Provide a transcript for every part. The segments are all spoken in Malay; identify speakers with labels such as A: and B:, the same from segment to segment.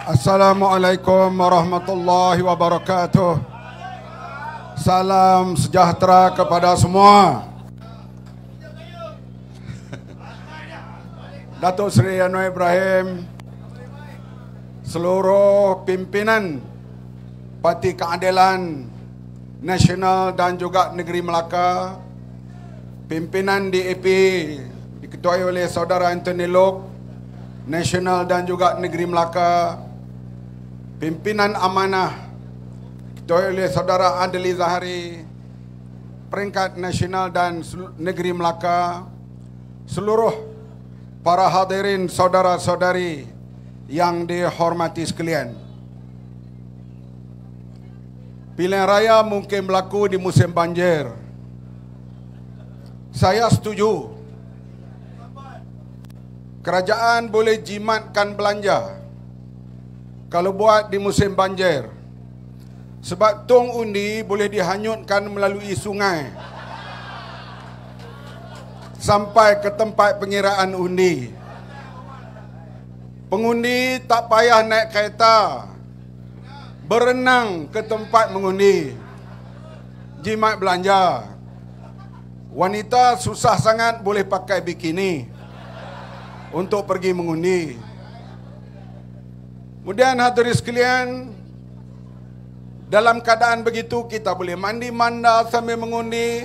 A: Assalamualaikum warahmatullahi wabarakatuh. Salam sejahtera kepada semua. Datuk Seri Anwar Ibrahim, seluruh pimpinan Parti Keadilan Nasional dan juga Negeri Melaka, pimpinan DAP diketuai oleh Saudara Anthony Loke, Nasional dan juga Negeri Melaka, pimpinan amanah diketuai oleh Saudara Adli Zahari, peringkat nasional dan Negeri Melaka, seluruh para hadirin saudara-saudari yang dihormati sekalian. Pilihan raya mungkin berlaku di musim banjir. Saya setuju. Kerajaan boleh jimatkan belanja kalau buat di musim banjir. Sebab tong undi boleh dihanyutkan melalui sungai sampai ke tempat pengiraan undi. Pengundi tak payah naik kereta, berenang ke tempat mengundi. Jimat belanja. Wanita susah sangat boleh pakai bikini untuk pergi mengundi. Kemudian hadirin sekalian, dalam keadaan begitu kita boleh mandi manda sambil mengundi.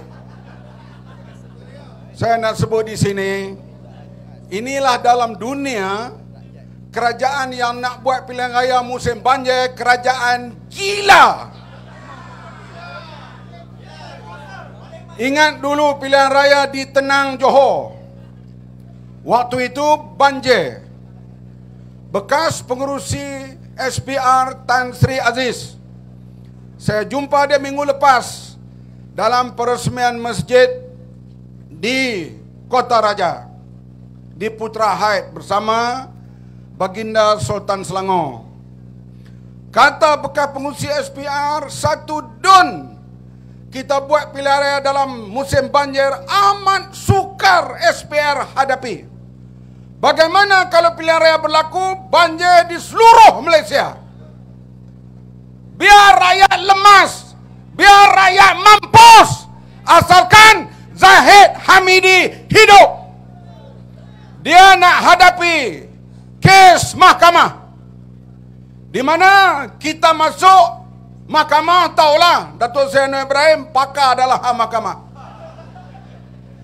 A: Saya nak sebut di sini, inilah dalam dunia kerajaan yang nak buat pilihan raya musim banjir, kerajaan gila. Ingat dulu pilihan raya di Tenang, Johor. Waktu itu banjir. Bekas pengerusi SPR Tan Sri Aziz, saya jumpa dia minggu lepas dalam peresmian masjid di Kota Raja, di Putra Haid bersama Baginda Sultan Selangor. Kata bekas pengerusi SPR, satu dun kita buat pilihan raya dalam musim banjir amat sukar SPR hadapi. Bagaimana kalau pilihan raya berlaku banjir di seluruh Malaysia? Biar rakyat lemas, biar rakyat mampus, asalkan Zahid Hamidi hidup. Dia nak hadapi kes mahkamah, di mana kita masuk mahkamah, tahulah Datuk Seri Anwar Ibrahim pakar adalah mahkamah.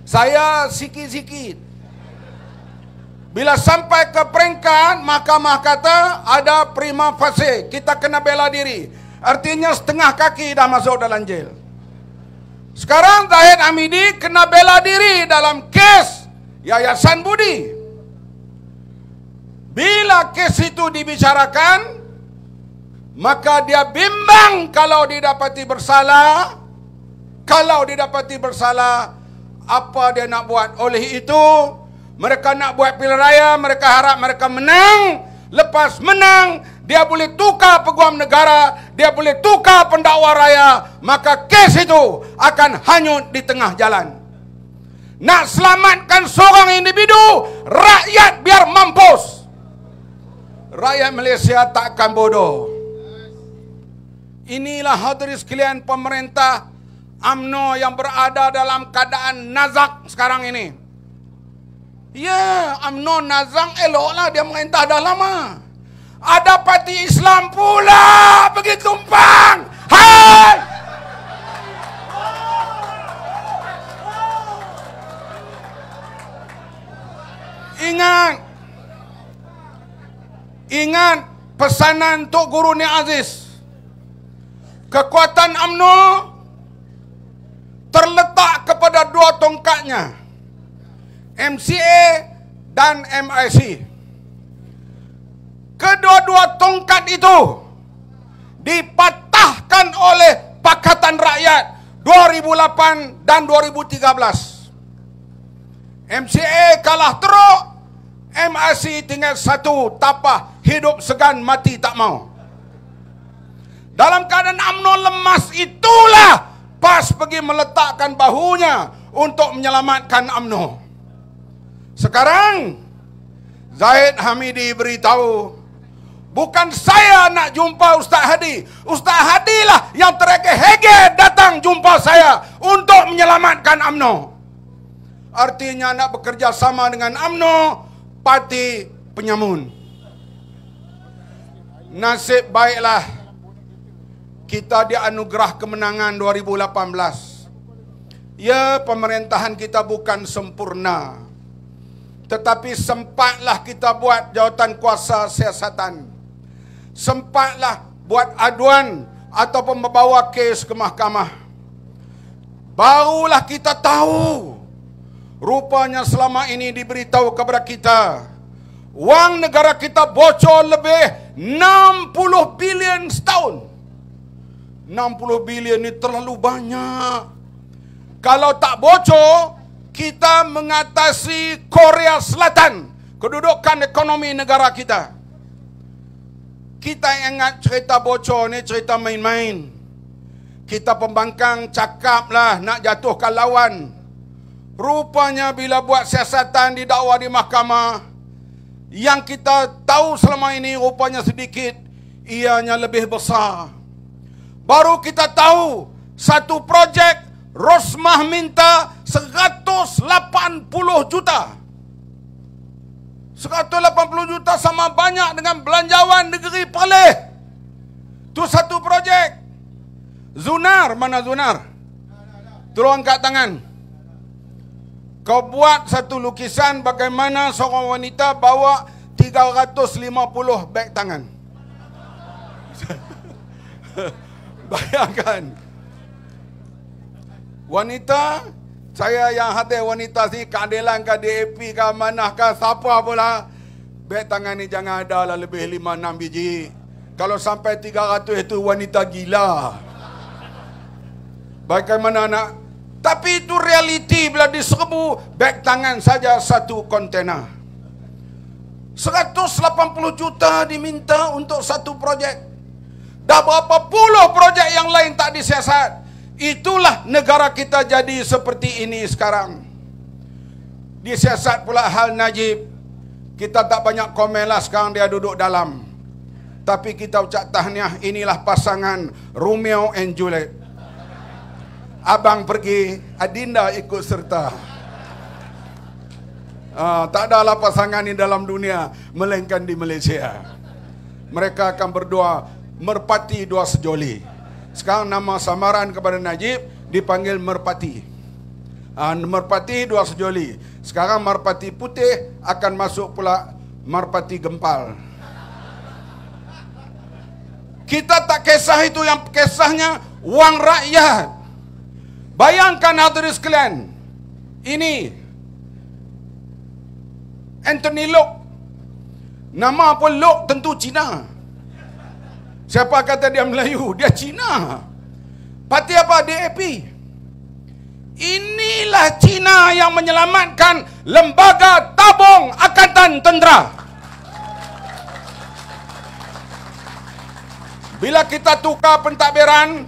A: Saya sikit-sikit. Bila sampai ke peringkat mahkamah kata ada prima facie, kita kena bela diri. Artinya setengah kaki dah masuk dalam jail. Sekarang Zahid Hamidi kena bela diri dalam kes Yayasan Budi. Bila kes itu dibicarakan, maka dia bimbang kalau didapati bersalah. Kalau didapati bersalah, apa dia nak buat? Oleh itu, mereka nak buat pilihan raya, mereka harap mereka menang. Lepas menang, dia boleh tukar peguam negara, dia boleh tukar pendakwa raya, maka kes itu akan hanyut di tengah jalan. Nak selamatkan seorang individu, rakyat biar mampus. Rakyat Malaysia tak akan bodoh. Inilah hadirin sekalian pemerintah UMNO yang berada dalam keadaan nazak sekarang ini. Ya, UMNO nazak eloklah, dia merintah dah lama. Ada parti Islam pula pergi tumpang. Hai! Ingat pesanan Tok Guru Ni Aziz. Kekuatan UMNO terletak kepada dua tongkatnya, MCA dan MIC. Kedua-dua tongkat itu dipatahkan oleh Pakatan Rakyat 2008 dan 2013. MCA kalah teruk, MIC tinggal satu tapah, hidup segan mati tak mau. Dalam keadaan UMNO lemas itulah PAS pergi meletakkan bahunya untuk menyelamatkan UMNO. Sekarang Zahid Hamidi beritahu Bukan saya nak jumpa Ustaz Hadi. Ustaz Hadi lah yang terhege-hege datang jumpa saya untuk menyelamatkan UMNO. Artinya nak bekerja sama dengan UMNO, parti penyamun. Nasib baiklah kita dianugerah kemenangan 2018. Ya, pemerintahan kita bukan sempurna, tetapi sempatlah kita buat jawatan kuasa siasatan. Sempatlah buat aduan ataupun membawa kes ke mahkamah. Barulah kita tahu, rupanya selama ini diberitahu kepada kita, wang negara kita bocor lebih 60 bilion setahun. 60 bilion ini terlalu banyak. Kalau tak bocor, kita mengatasi Korea Selatan, kedudukan ekonomi negara kita. Kita ingat cerita bocor ni cerita main-main. Kita pembangkang cakaplah nak jatuhkan lawan. Rupanya bila buat siasatan didakwa di mahkamah, yang kita tahu selama ini rupanya sedikit, ianya lebih besar. Baru kita tahu satu projek Rosmah minta 180 juta. 180 juta sama banyak dengan belanjawan negeri Perlis. Itu satu projek. Zunar, mana Zunar? Tolong angkat tangan. Kau buat satu lukisan bagaimana seorang wanita bawa 350 beg tangan. Bayangkan. Wanita, saya yang hadir wanita si keadilan ke DAP ke manah ke siapa pula, beg tangan ni jangan ada lah lebih 5-6 biji. Kalau sampai 300 itu wanita gila. Bagaimana nak? Tapi itu realiti bila diserbu beg tangan saja satu kontena. 180 juta diminta untuk satu projek. Dah berapa puluh projek yang lain tak disiasat. Itulah negara kita jadi seperti ini sekarang. Disiasat pula hal Najib. Kita tak banyak komen lah sekarang dia duduk dalam. Tapi kita ucap tahniah, inilah pasangan Romeo and Juliet. Abang pergi, Adinda ikut serta. Tak adalah pasangan ini dalam dunia, melainkan di Malaysia. Mereka akan berdua merpati dua sejoli. Sekarang nama samaran kepada Najib dipanggil Merpati. Merpati dua sejoli. Sekarang Merpati putih akan masuk pula Merpati gempal. Kita tak kisah itu, yang kisahnya wang rakyat. Bayangkan hadirin sekalian, ini Anthony Loke. Nama pun Loke tentu Cina. Siapa kata dia Melayu? Dia Cina. Parti apa? DAP. Inilah Cina yang menyelamatkan Lembaga Tabung Angkatan Tentera. Bila kita tukar pentadbiran,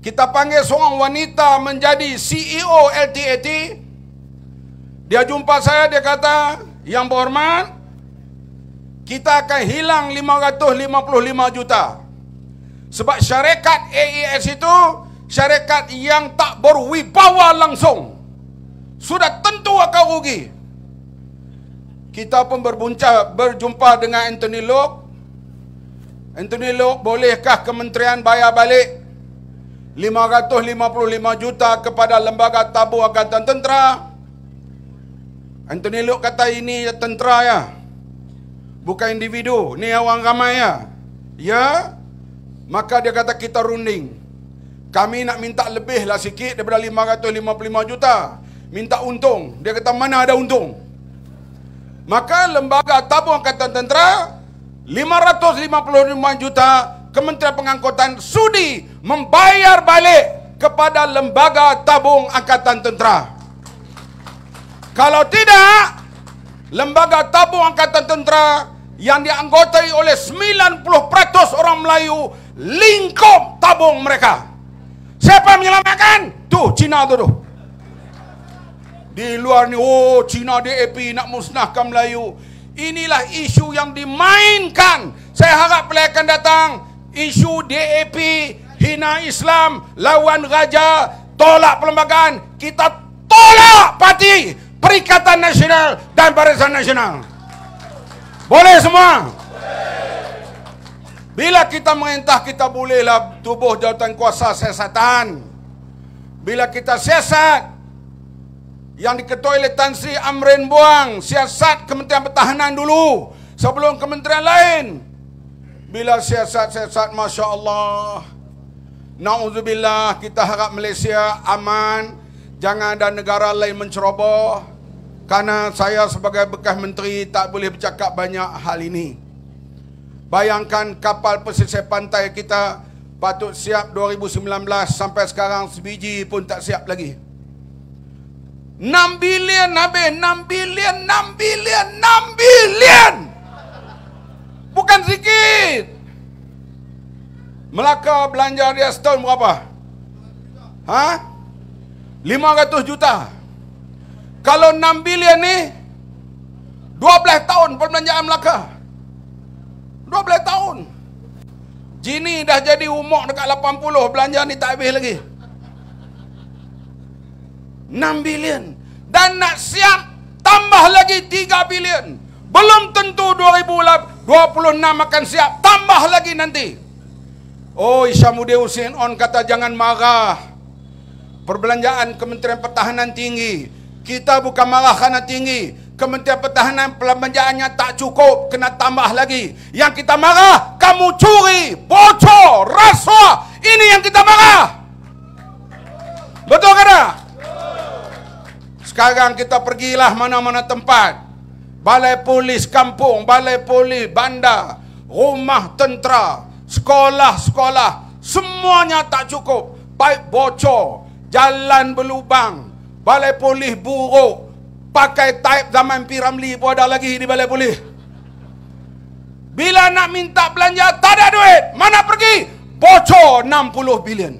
A: kita panggil seorang wanita menjadi CEO LTAT. Dia jumpa saya, dia kata, yang berhormat, kita akan hilang 555 juta. Sebab syarikat AES itu syarikat yang tak berwibawa langsung. Sudah tentu akan rugi. Kita pun berjumpa dengan Anthony Loke. Anthony Loke, bolehkah kementerian bayar balik 555 juta kepada Lembaga Tabung Angkatan Tentera? Anthony Loke kata, ini tentera ya, bukan individu, ni orang ramai ya. Ya, maka dia kata kita runding. Kami nak minta lebih lah sikit daripada 555 juta. Minta untung. Dia kata mana ada untung. Maka Lembaga Tabung Angkatan Tentera 555 juta, Kementerian Pengangkutan sudi membayar balik kepada Lembaga Tabung Angkatan Tentera. Kalau tidak, Lembaga Tabung Angkatan Tentera yang dianggotai oleh 90% orang Melayu lingkup tabung mereka. Siapa menyelamatkan? Tuh, Cina tu. Di luar ni, oh Cina DAP nak musnahkan Melayu. Inilah isu yang dimainkan. Saya harap pilihan akan datang, isu DAP, hina Islam, lawan raja, tolak perlembagaan. Kita tolak parti, Perikatan Nasional dan Barisan Nasional. Boleh semua? Bila kita merintah, kita bolehlah tubuh jawatan kuasa siasatan. Bila kita siasat, yang diketuai oleh Tan Sri Amrin buang, siasat Kementerian Pertahanan dulu, sebelum kementerian lain. Bila siasat-siasat, Masya Allah, na'udzubillah, kita harap Malaysia aman, jangan ada negara lain menceroboh. Karena saya sebagai bekas menteri tak boleh bercakap banyak hal ini. Bayangkan kapal pesisir pantai kita patut siap 2019, sampai sekarang sebiji pun tak siap lagi. 6 bilion habis, 6 bilion, 6 bilion, 6 bilion. Bukan sikit. Melaka belanja dia setahun berapa? 500 juta. Kalau 6 bilion ni 12 tahun perbelanjaan Melaka. 12 tahun. Jini dah jadi umur dekat 80, belanja ni tak habis lagi. 6 bilion. Dan nak siap tambah lagi 3 bilion. Belum tentu 2026 akan siap, tambah lagi nanti. Oh, Isyamuddin Hussein On kata jangan marah. Perbelanjaan Kementerian Pertahanan tinggi. Kita bukan marah kerana tinggi. Kementerian Pertahanan perbelanjaannya tak cukup, kena tambah lagi. Yang kita marah, kamu curi, bocor, rasuah. Ini yang kita marah. Betul ke tak? Sekarang kita pergilah mana-mana tempat. Balai polis kampung, balai polis bandar, rumah tentera, sekolah-sekolah, semuanya tak cukup. Paip bocor, jalan berlubang, balai polis buruk. Pakai taip zaman P. Ramlee pun ada lagi di balai polis. Bila nak minta belanja, tak ada duit. Mana pergi? Bocor 60 bilion.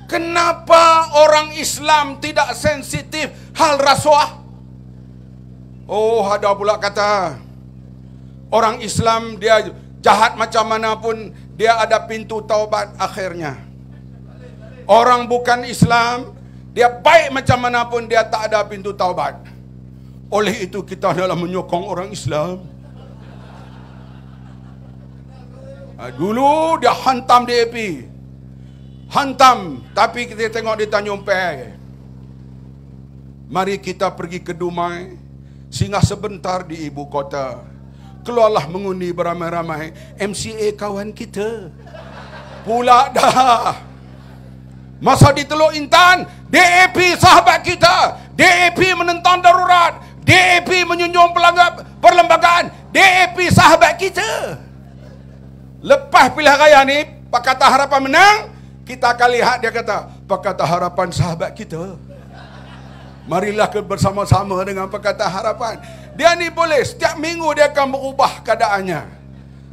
A: Kenapa orang Islam tidak sensitif hal rasuah? Oh, ada pula kata orang Islam dia jahat macam mana pun dia ada pintu taubat akhirnya. Orang bukan Islam, dia baik macam mana pun dia tak ada pintu taubat. Oleh itu kita adalah menyokong orang Islam. Dulu dia hantam DAP. Hantam, tapi kita tengok di Tanjung Perai. Mari kita pergi ke Dumai, singgah sebentar di ibu kota. Keluarlah mengundi beramai-ramai. MCA kawan kita pula dah. Masa di Teluk Intan, DAP sahabat kita. DAP menentang darurat. DAP menjunjung perlembagaan. DAP sahabat kita. Lepas pilihan raya ni, Pakatan Harapan menang, kita akan lihat dia kata, Pakatan Harapan sahabat kita. Marilah bersama-sama dengan Pakatan Harapan. Dia ni boleh, setiap minggu dia akan berubah keadaannya.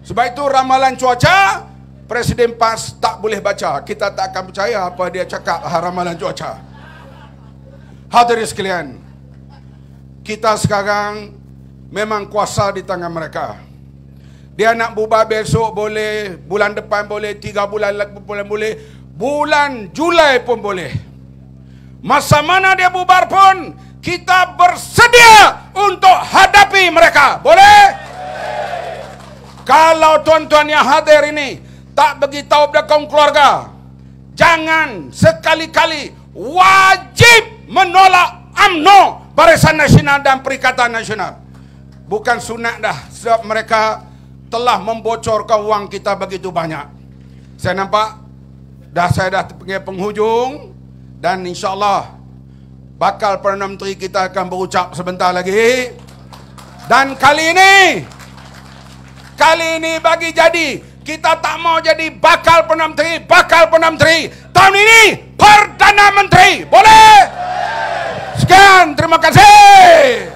A: Sebab itu ramalan cuaca, Presiden PAS tak boleh baca. Kita tak akan percaya apa dia cakap ramalan cuaca. Hadirin sekalian, kita sekarang memang kuasa di tangan mereka. Dia nak bubar besok boleh, bulan depan boleh, 3 bulan lagi boleh, bulan Julai pun boleh. Masa mana dia bubar pun, kita bersedia untuk hadapi mereka. Boleh? Kalau tuan-tuan yang hadir ini tak beritahu belakang keluarga, jangan sekali-kali, wajib menolak UMNO, Barisan Nasional dan Perikatan Nasional. Bukan sunat dah, sebab mereka telah membocorkan wang kita begitu banyak. Saya nampak saya dah pergi penghujung, dan insyaAllah bakal Perdana Menteri kita akan berucap sebentar lagi. Dan kali ini bagi jadi, kita tak mau jadi bakal Perdana Menteri. Tahun ini Perdana Menteri. Boleh? Sekian, terima kasih.